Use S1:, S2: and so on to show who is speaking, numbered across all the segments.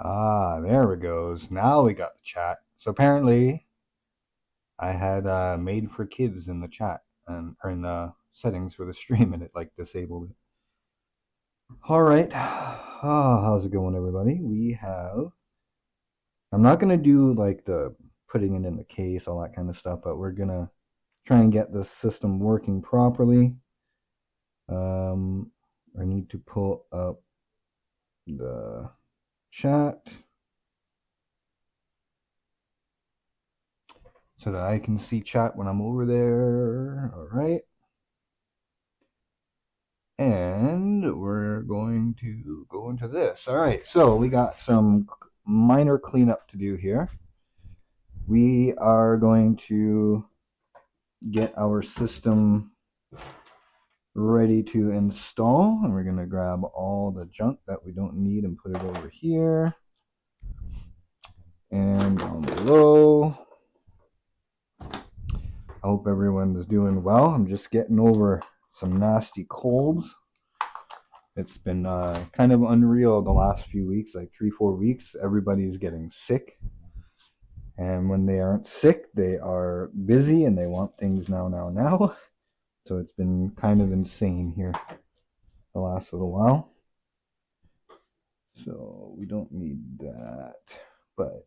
S1: Ah, there it goes. Now we got the chat. So apparently, I had made for kids in the chat or in the settings for the stream, and it like disabled it. All right. How's it going, everybody? I'm not gonna do like the putting it in the case, all that kind of stuff, but we're gonna try and get this system working properly. I need to pull up the chat so that I can see chat when I'm over there. All right. And we're going to go into this. All right, so we got some minor cleanup to do here. We are going to get our system ready to install, and we're going to grab all the junk that we don't need and put it over here and down below. I hope everyone is doing well. I'm just getting over some nasty colds. It's been kind of unreal the last few weeks, like 3-4 weeks. Everybody's getting sick. And when they aren't sick, they are busy and they want things now. So it's been kind of insane here the last little while. So we don't need that, but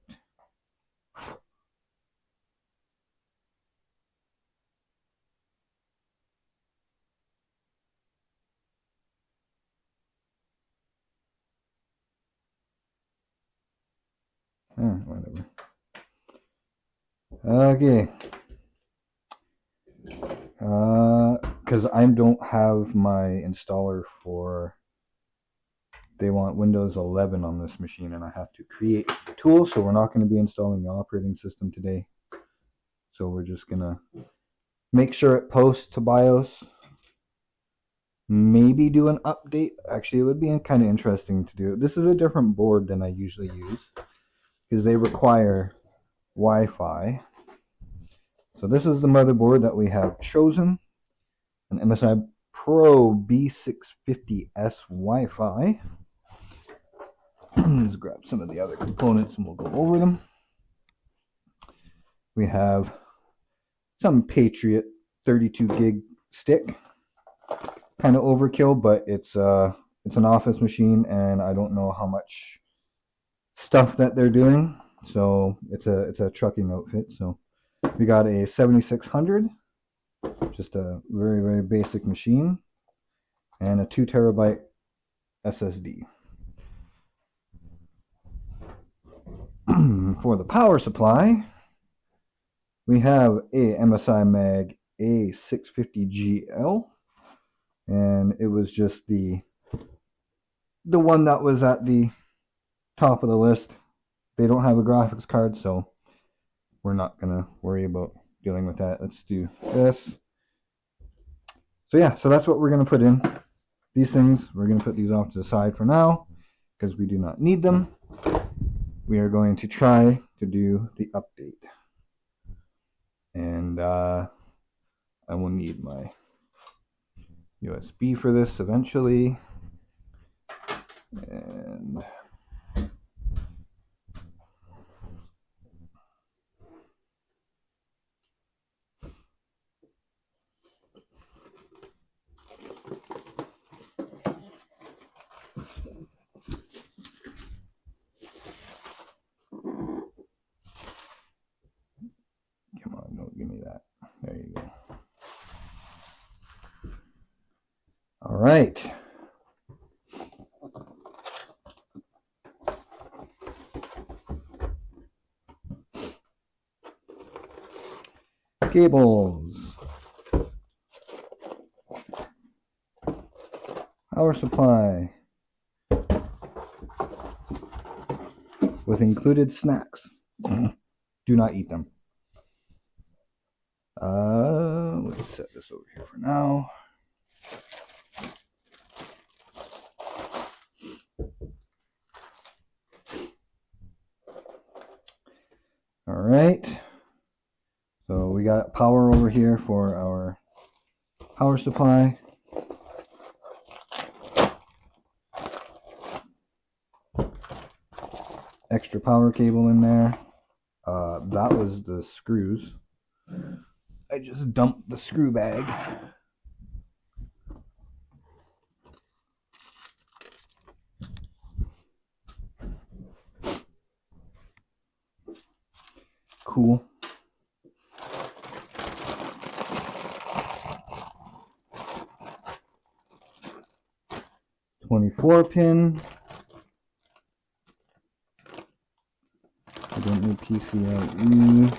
S1: whatever. Okay. Because I don't have my installer for, they want Windows 11 on this machine, and I have to create the tool, so we're not going to be installing the operating system today. So we're just going to make sure it posts to BIOS. Maybe do an update. Actually, it would be kind of interesting to do. This is a different board than I usually use because they require Wi-Fi. So this is the motherboard that we have chosen, an MSI Pro B650S Wi-Fi. Let's grab some of the other components and we'll go over them. We have some Patriot 32 gig stick. Kind of overkill, but it's an office machine, and I don't know how much stuff that they're doing. So it's a trucking outfit. So we got a 7600, just a very, very basic machine, and a 2 terabyte SSD. For the power supply, we have a MSI Mag A650GL, and it was just the one that was at the top of the list. They don't have a graphics card, so we're not gonna worry about dealing with that. Let's do this. So yeah, so that's what we're gonna put in. These things, we're gonna put these off to the side for now because we do not need them. We are going to try to do the update. And I will need my USB for this eventually. And come on, don't give me that. There you go. All right. Cables. Power supply. With included snacks. Do not eat them. Let's set this over here for now. All right. So we got power over here for our power supply. extra power cable in there. That was the screws. I just dumped the screw bag. Cool. .24 pin. I don't need PCIe.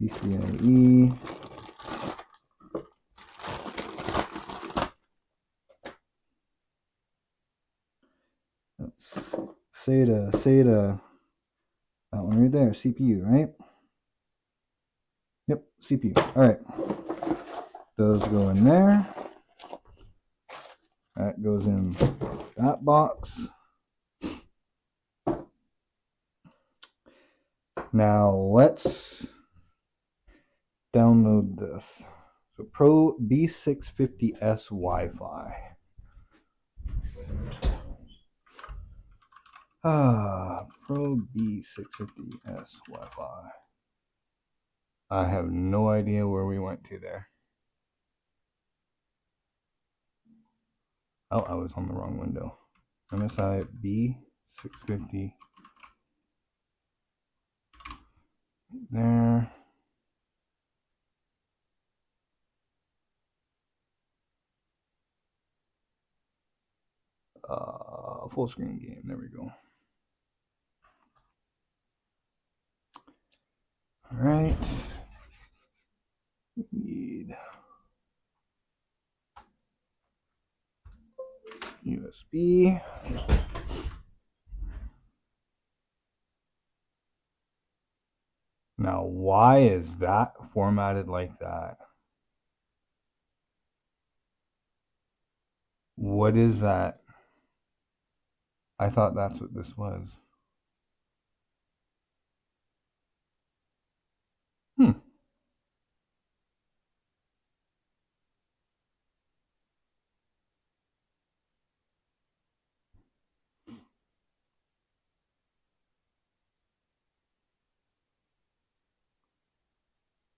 S1: PCIe. That's SATA. That one right there, CPU, right? Yep, CPU. All right. Those go in there. That goes in that box. Now let's download this. So Pro B650S Wi-Fi. Pro B650S Wi-Fi. I have no idea where we went to there. Oh, I was on the wrong window. MSI B650. There. Full screen game. There we go. All right. We need USB. Now, why is that formatted like that? What is that? I thought that's what this was.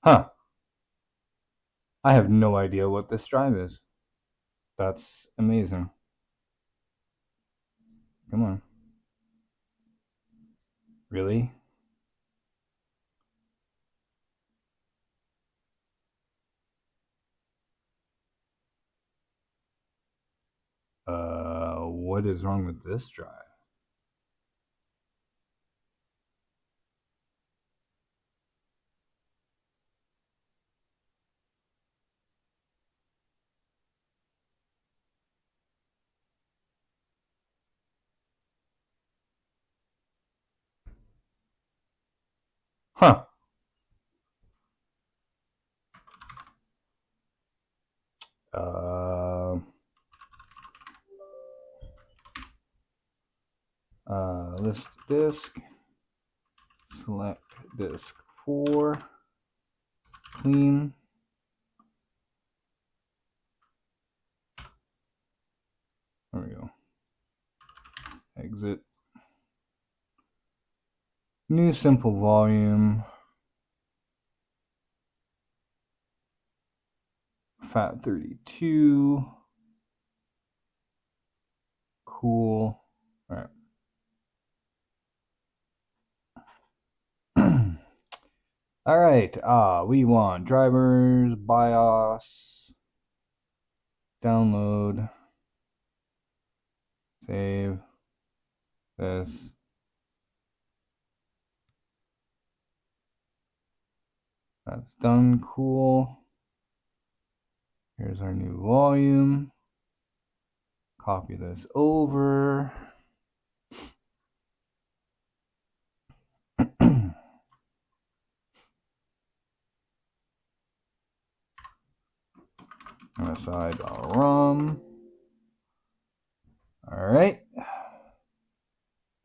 S1: Huh. I have no idea what this drive is. That's amazing. Come on. Really? What is wrong with this drive? Huh. List disk. Select disk 4. Clean. There we go. Exit. New simple volume. FAT32. Cool. All right. All right. We want drivers, BIOS, download, save this. That's done. Cool. Here's our new volume. Copy this over. MSI.rom. All right.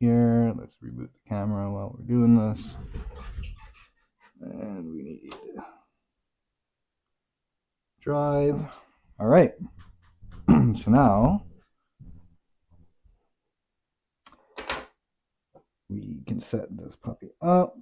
S1: Here, let's reboot the camera while we're doing this. And we need drive. All right. So now We can set this puppy up.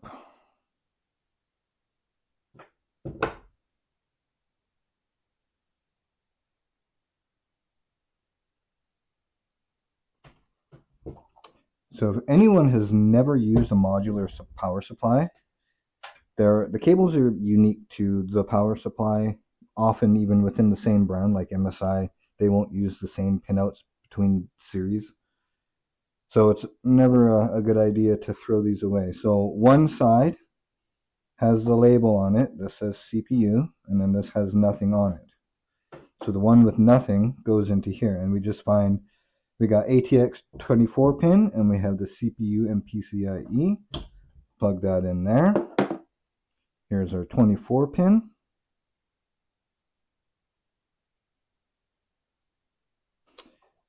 S1: So if anyone has never used a modular power supply, the cables are unique to the power supply. Often even within the same brand, like MSI, they won't use the same pinouts between series. So it's never a good idea to throw these away. So one side has the label on it that says CPU, and then this has nothing on it. So the one with nothing goes into here, and we just find we got ATX 24 pin, and we have the CPU and PCIe. Plug that in there. Here's our 24 pin.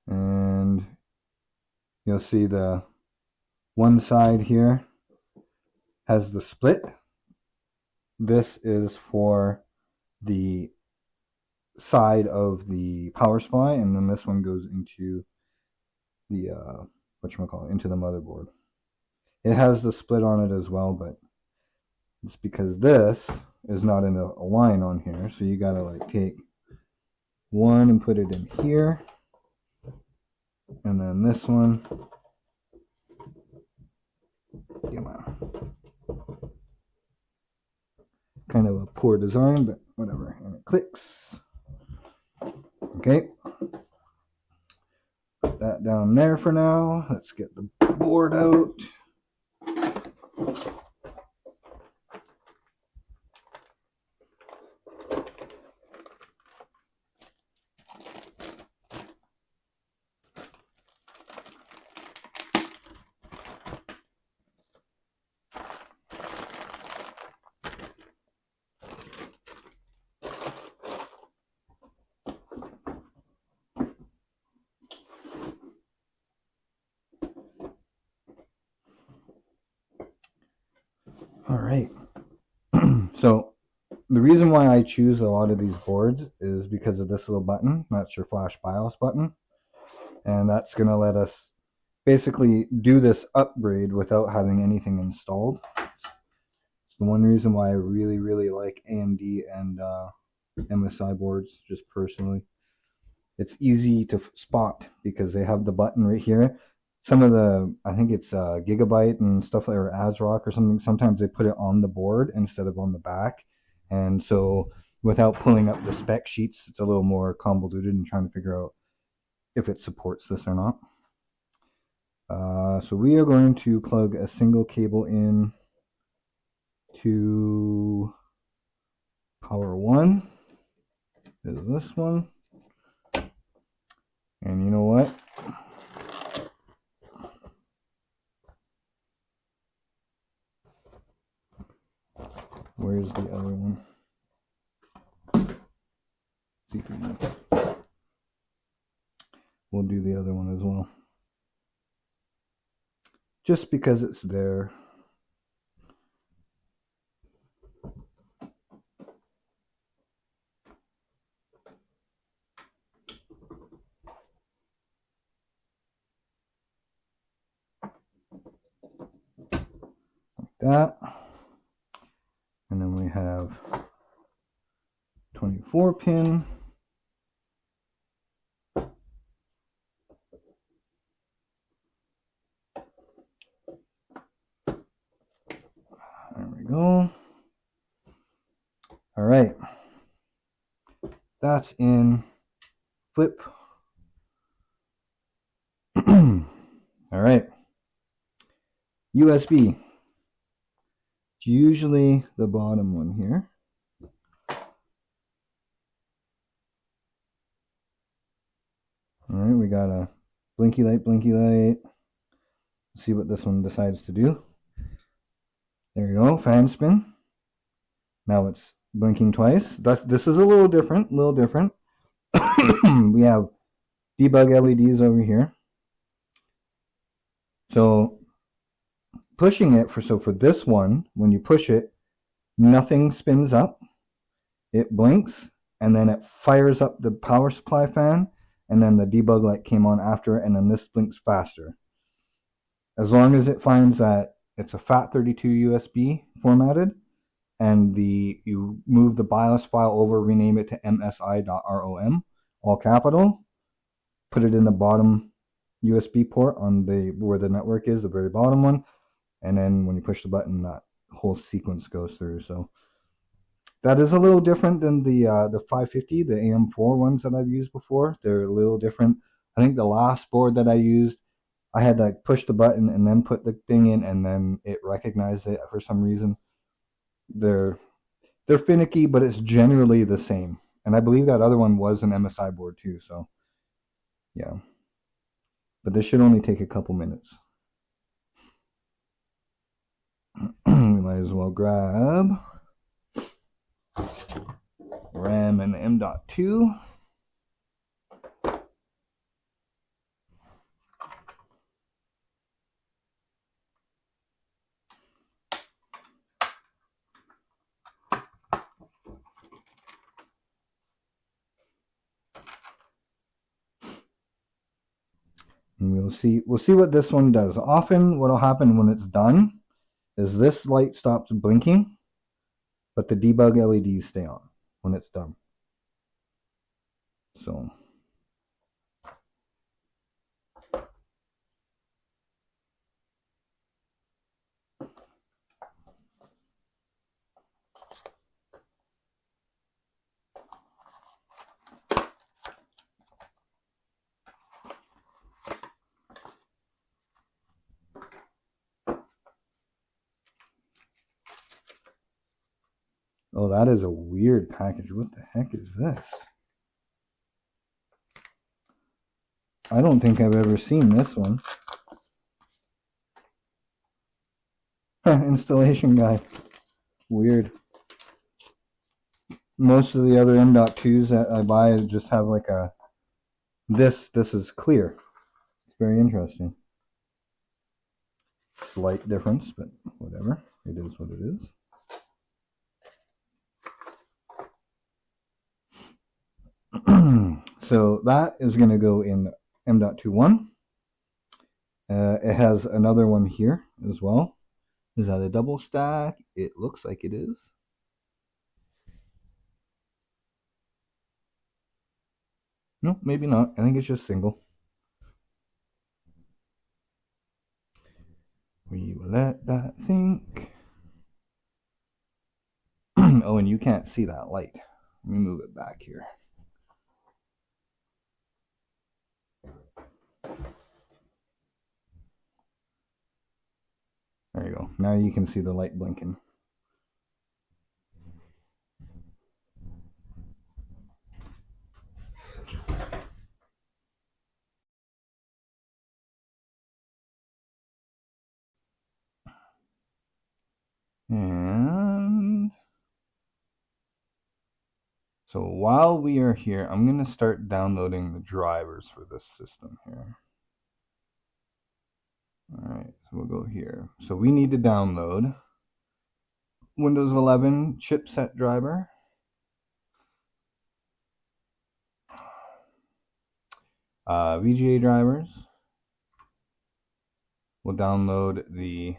S1: And you'll see the one side here has the split. This is for the side of the power supply, and then this one goes into the whatchamacallit, into the motherboard. It has the split on it as well, but it's because this is not in a line on here, so you gotta like take one and put it in here, and then this one, kind of a poor design, but whatever, and it clicks. Okay, put that down there for now. Let's get the board out. All right. So the reason why I choose a lot of these boards is because of this little button. That's your flash BIOS button. And that's going to let us basically do this upgrade without having anything installed. It's the one reason why I really, really like AMD and MSI boards, just personally. It's easy to spot because they have the button right here. Some of the, I think it's Gigabyte and stuff like, or ASRock or something, sometimes they put it on the board instead of on the back. And so without pulling up the spec sheets, it's a little more convoluted and trying to figure out if it supports this or not. So we are going to plug a single cable in to power 1. Is this one. And you know what? Where's the other one? See if we can. We'll do the other one as well. Just because it's there. Like that. And then we have 24 pin. There we go. All right. That's in. Flip. All right. USB. It's usually the bottom one here. All right, we got a blinky light, blinky light. Let's see what this one decides to do. There you go, fan spin. Now it's blinking twice. This is a little different, We have debug LEDs over here. So pushing it for this one, when you push it, nothing spins up. It blinks, and then it fires up the power supply fan, and then the debug light came on after, and then this blinks faster. as long as it finds that it's a FAT32 USB formatted, and you move the BIOS file over, rename it to msi.rom, all capital, put it in the bottom USB port on where the network is, the very bottom one, and then when you push the button, that whole sequence goes through. So that is a little different than the 550, the AM4 ones that I've used before. They're a little different. I think the last board that I used, I had to push the button and then put the thing in, and then it recognized it for some reason. They're finicky, but it's generally the same. And I believe that other one was an MSI board too. So yeah, but this should only take a couple minutes. We might as well grab RAM and M.2. And we'll see what this one does. Often what'll happen when it's done is this light stops blinking, but the debug LEDs stay on when it's done. So oh, that is a weird package. What the heck is this? I don't think I've ever seen this one. Installation guide. Weird. Most of the other M.2s that I buy just have like a this is clear. It's very interesting. Slight difference, but whatever. It is what it is. So that is going to go in M.21. It has another one here as well. Is that a double stack? It looks like it is. No, maybe not. I think it's just single. We will let that think. Oh, and you can't see that light. Let me move it back here. There you go. Now you can see the light blinking. And so while we are here, I'm going to start downloading the drivers for this system here. All right, so we'll go here. So we need to download Windows 11 chipset driver, VGA drivers. We'll download the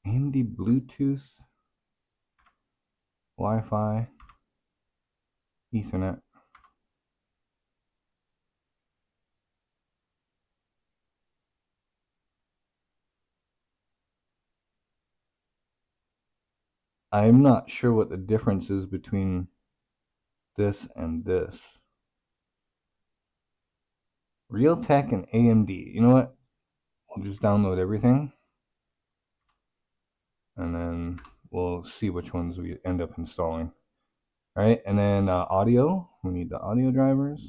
S1: AMD Bluetooth, Wi-Fi, Ethernet. I'm not sure what the difference is between this and this. Realtek and AMD. You know what? I'll just download everything, and then we'll see which ones we end up installing. All right, and then audio. We need the audio drivers.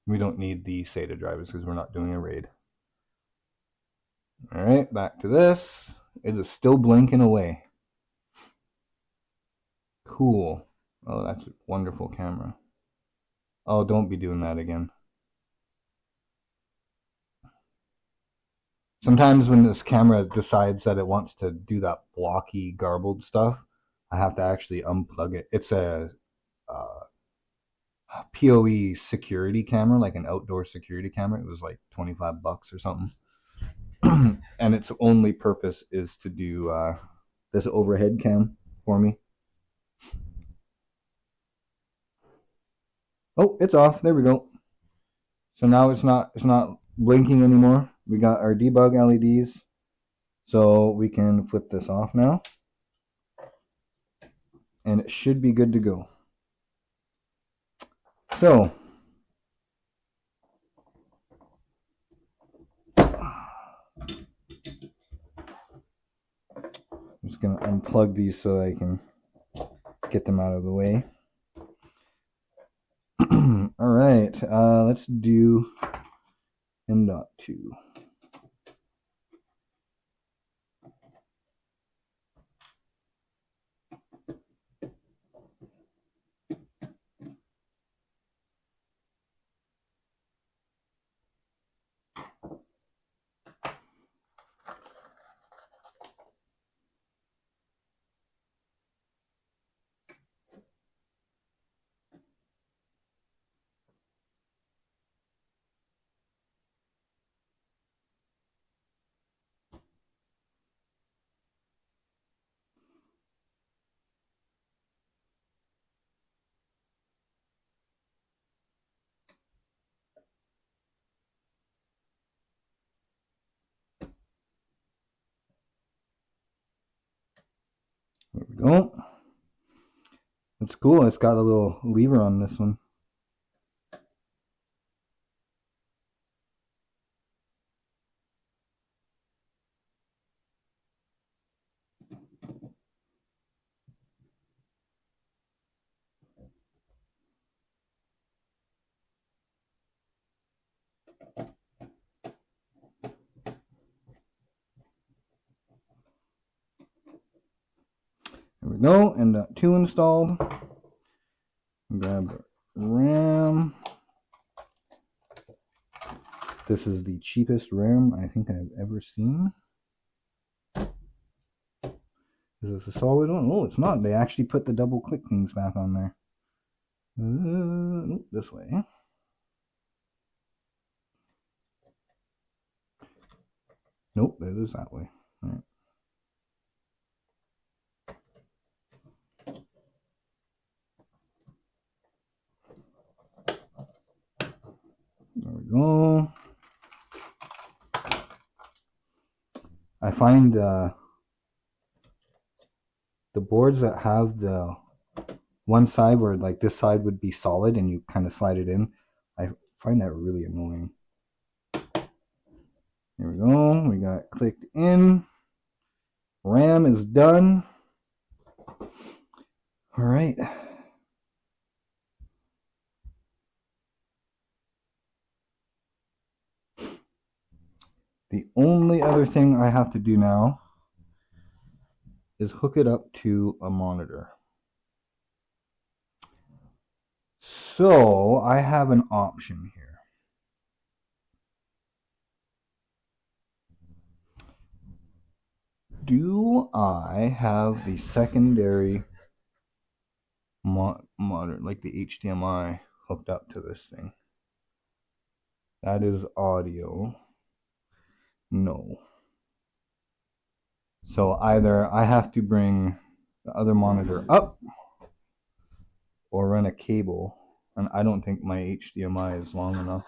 S1: We don't need the SATA drivers because we're not doing a RAID. All right, back to this. It is still blinking away. Cool. Oh, that's a wonderful camera. Oh, don't be doing that again. Sometimes when this camera decides that it wants to do that blocky, garbled stuff, I have to actually unplug it. It's a PoE security camera, like an outdoor security camera. It was like $25 or something. And its only purpose is to do this overhead cam for me. Oh, it's off. There we go. So now it's not blinking anymore. We got our debug LEDs. So we can flip this off now. And it should be good to go. So I'm just going to unplug these so I can get them out of the way. All right, let's do M.2. There we go. It's cool. It's got a little lever on this one. There we go. M.2 installed. Grab the RAM. This is the cheapest RAM I think I've ever seen. Is this a solid one? Oh, it's not. They actually put the double click things back on there. This way. Nope, it is that way. All right. There we go. I find the boards that have the one side where like this side would be solid and you kind of slide it in, I find that really annoying. There we go. We got it clicked in. RAM is done. All right. The only other thing I have to do now is hook it up to a monitor. So I have an option here. Do I have the secondary monitor, like the HDMI, hooked up to this thing? That is audio. No. So either I have to bring the other monitor up or run a cable, and I don't think my HDMI is long enough.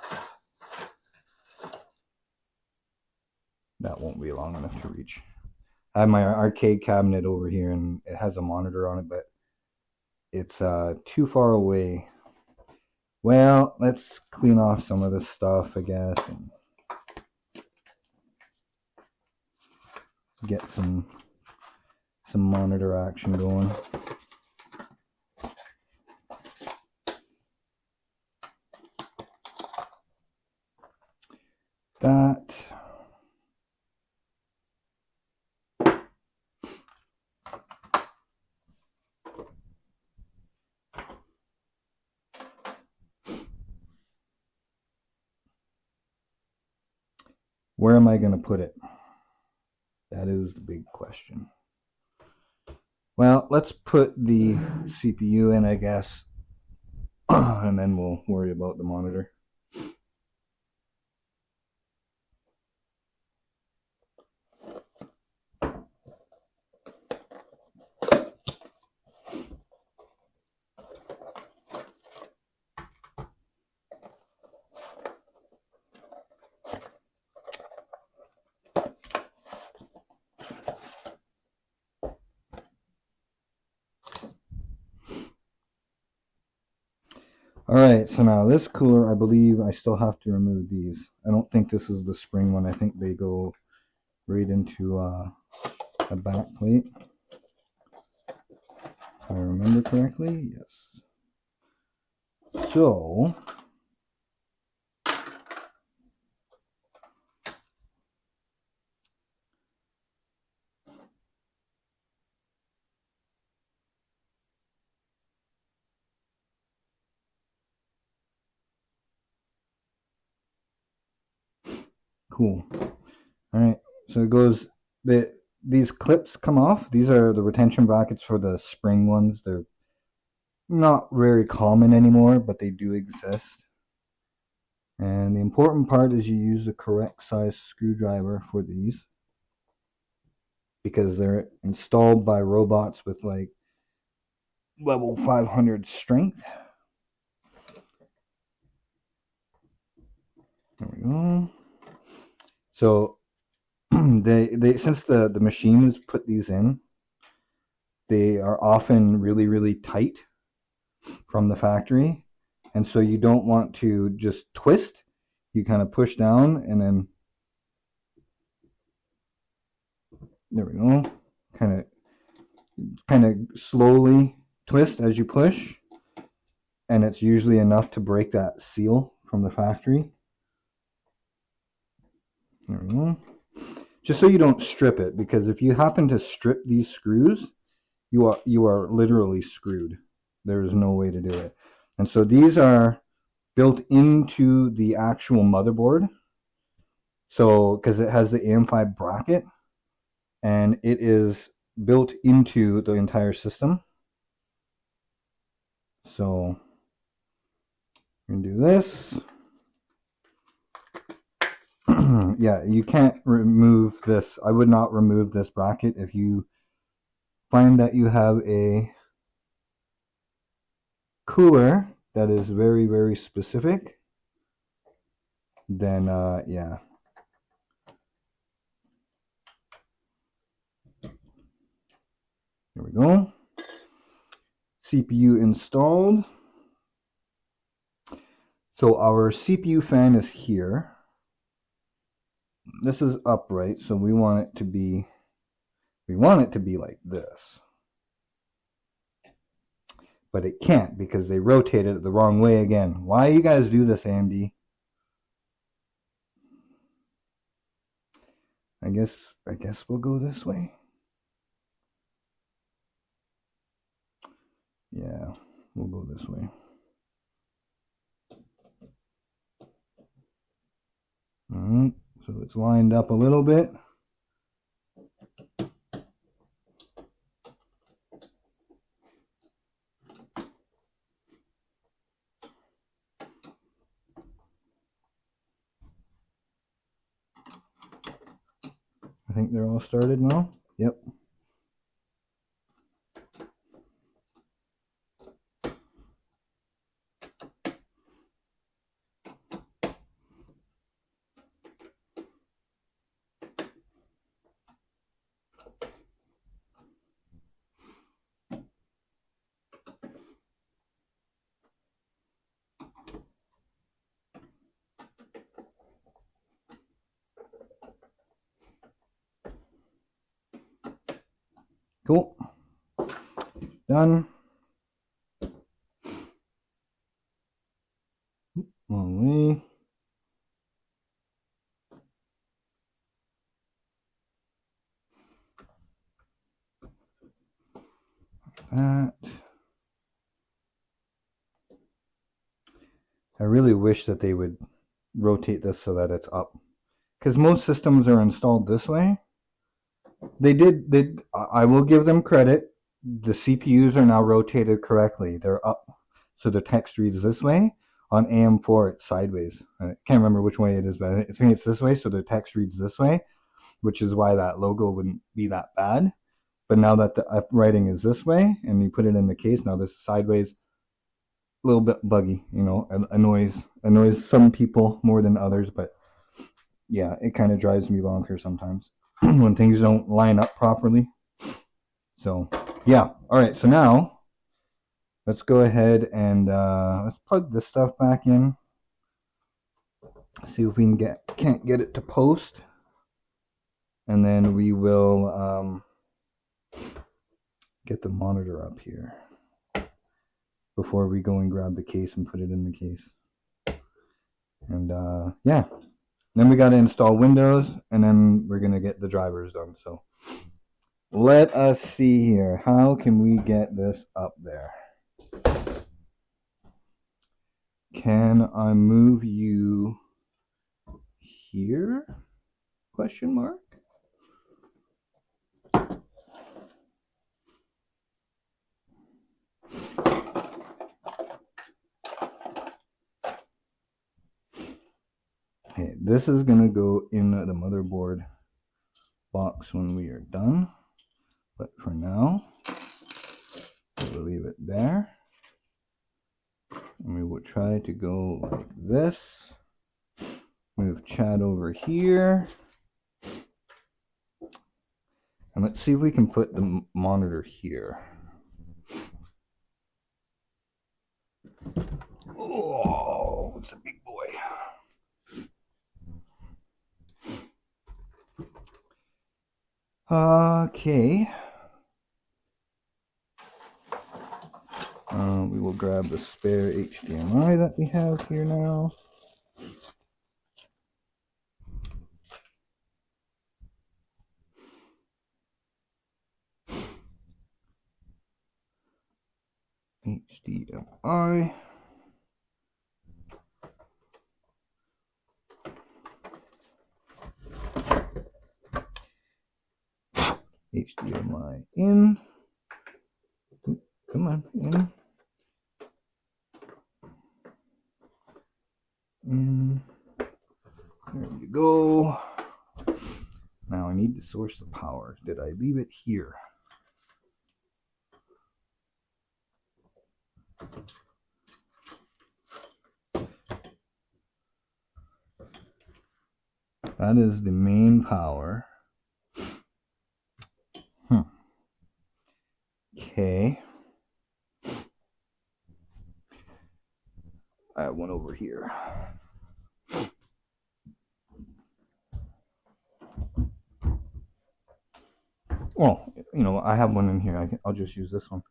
S1: That won't be long enough to reach. I have my arcade cabinet over here and it has a monitor on it, but it's too far away. Well, let's clean off some of this stuff, I guess, and get some monitor action going. That. Where am I going to put it? That is the big question. Well, let's put the CPU in, I guess, and then we'll worry about the monitor. Alright, so now this cooler, I believe I still have to remove these. I don't think this is the spring one. I think they go right into a back plate. If I remember correctly, yes. So, cool. Alright, so it goes, these clips come off. These are the retention brackets for the spring ones. They're not very common anymore, but they do exist. And the important part is you use the correct size screwdriver for these, because they're installed by robots with like level 500 strength. There we go. So they since the machines put these in, they are often really tight from the factory, and so you don't want to just twist. You kind of push down, and then there we go. Kind of slowly twist as you push, and it's usually enough to break that seal from the factory. There we go. Just so you don't strip it, because if you happen to strip these screws, you are literally screwed. There is no way to do it. And so these are built into the actual motherboard. So, because it has the AM5 bracket, and it is built into the entire system. So, we're going to do this. Yeah, you can't remove this. I would not remove this bracket. If you find that you have a cooler that is very specific, then yeah. There we go. CPU installed. So our CPU fan is here. This is upright, so we want it to be like this. But it can't, because they rotated it the wrong way again. Why you guys do this, AMD? I guess we'll go this way. Yeah, we'll go this way. Alright, so it's lined up a little bit. I think they're all started now. Yep. Cool. Done. Long way. That. I really wish that they would rotate this so that it's up, because most systems are installed this way. I will give them credit. The CPUs are now rotated correctly. They're up. so the text reads this way. On AM4, it's sideways. I can't remember which way it is, but I think it's this way, so the text reads this way, which is why that logo wouldn't be that bad. But now that the writing is this way, and you put it in the case, now this is sideways, a little bit buggy, you know, annoys some people more than others, but yeah, it kind of drives me bonkers sometimes when things don't line up properly. So yeah, all right, so now let's go ahead and let's plug this stuff back in. See if we can't get it to post, and then we will get the monitor up here before we go and grab the case and put it in the case. And yeah, then we got to install Windows, and then we're gonna get the drivers done. So let us see here. How can we get this up there? Can I move you here? Question mark. Okay, this is gonna go in the motherboard box when we are done, but for now we'll leave it there, and we will try to go like this. Move Chad over here, and let's see if we can put the monitor here. Oh, it's a big boy. Okay. We will grab the spare HDMI that we have here now. HDMI. HDMI in. Come on, in. In. There you go. Now I need to source the power. Did I leave it here? That is the main power. Okay. I have one over here. Well, you know, I have one in here. I'll just use this one.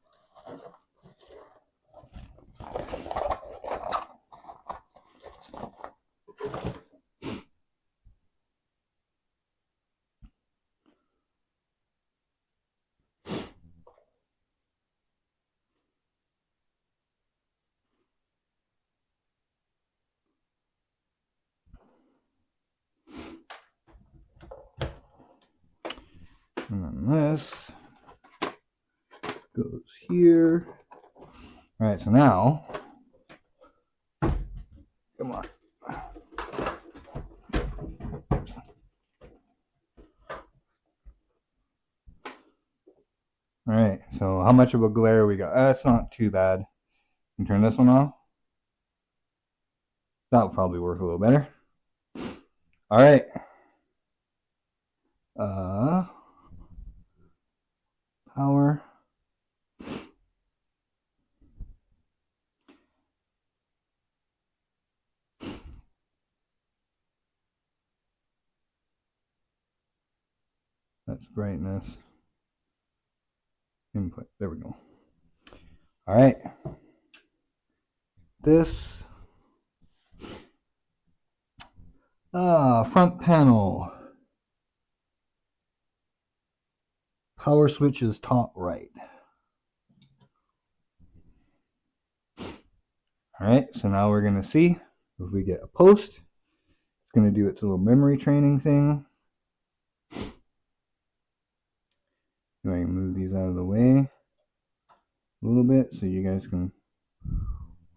S1: And then this goes here. All right, so now, come on. All right, so how much of a glare we got? That's not too bad. You can turn this one off. That would probably work a little better. All right. Power. That's brightness. Input. There we go. All right. This. Front panel. Power switch is top right. All right, so now we're going to see if we get a post. It's going to do its little memory training thing. Go ahead and move these out of the way a little bit so you guys can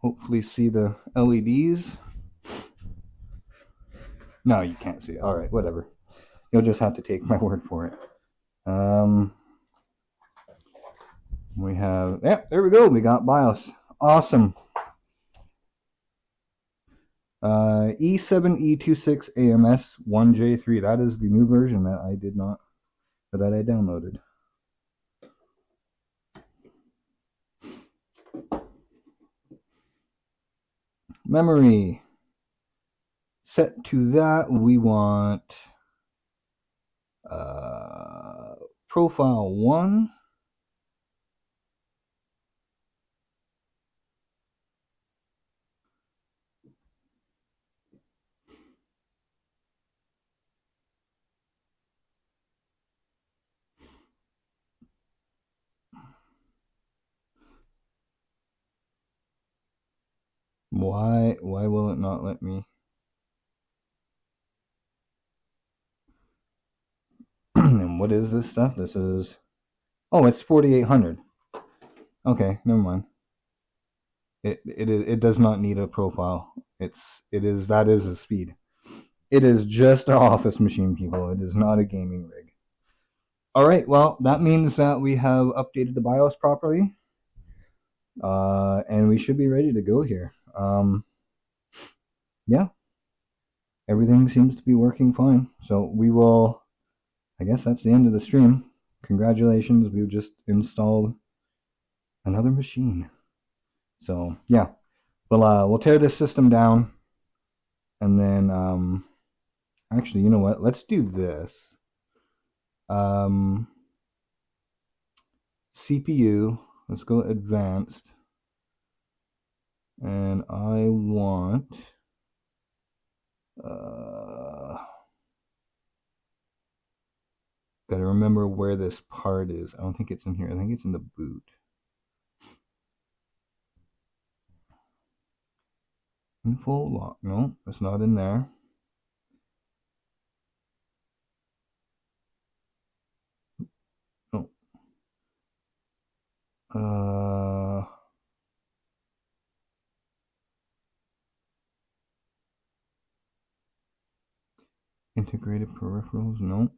S1: hopefully see the LEDs. No, you can't see it. All right, whatever. You'll just have to take my word for it. We have, yeah, there we go. We got BIOS. Awesome. E7E26 AMS 1J3. That is the new version that I did not, or that I downloaded. Memory. Set to that, we want profile 1. Why will it not let me? And what is this stuff? This is, oh, it's 4800. Okay, never mind. It does not need a profile. That is a speed. It is just an office machine, people. It is not a gaming rig. All right, well, that means that we have updated the BIOS properly, and we should be ready to go here. Yeah, everything seems to be working fine. So we will, I guess that's the end of the stream. Congratulations, we've just installed another machine. So yeah, we'll tear this system down, and then actually, you know what? Let's do this. CPU. Let's go advanced, and I want. Gotta remember where this part is. I don't think it's in here. I think it's in the boot. Info lock. No, it's not in there. No. Integrated peripherals. No.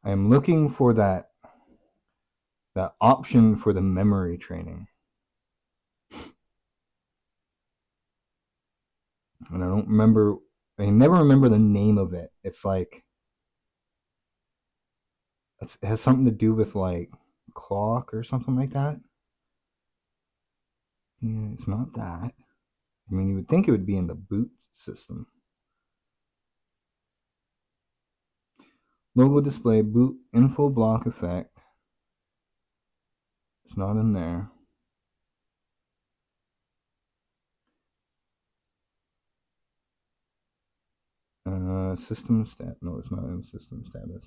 S1: I am looking for that option for the memory training. And I don't remember, I never remember the name of it. It's like, it has something to do with like clock or something like that. Yeah, it's not that. I mean, you would think it would be in the boot system. Logo display, boot info block effect. It's not in there. System stat. No, it's not in system status.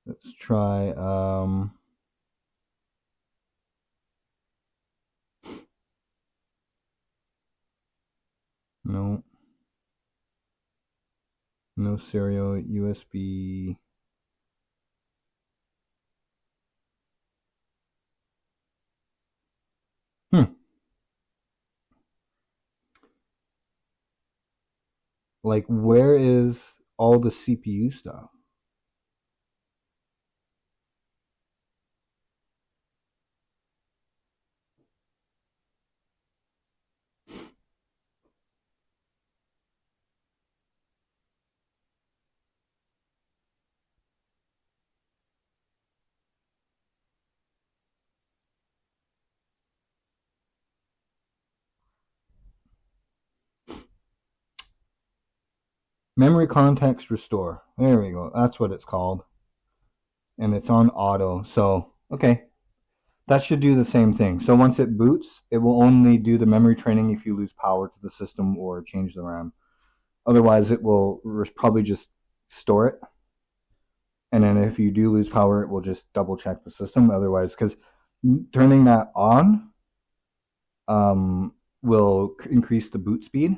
S1: Let's try. No. No serial USB. Like, where is all the CPU stuff? Memory context restore. There we go. That's what it's called. And it's on auto. So, okay. That should do the same thing. So once it boots, it will only do the memory training if you lose power to the system or change the RAM. Otherwise, it will probably just store it And then if you do lose power, it will just double check the system. Otherwise, because turning that on will increase the boot speed.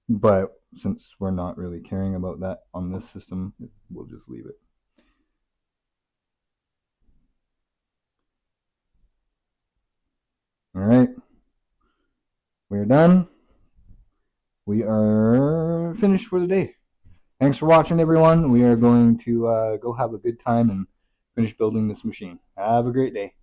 S1: But since we're not really caring about that on this system, we'll just leave it. All right. We're done. We are finished for the day. Thanks for watching, everyone. We are going to go have a good time and finish building this machine. Have a great day.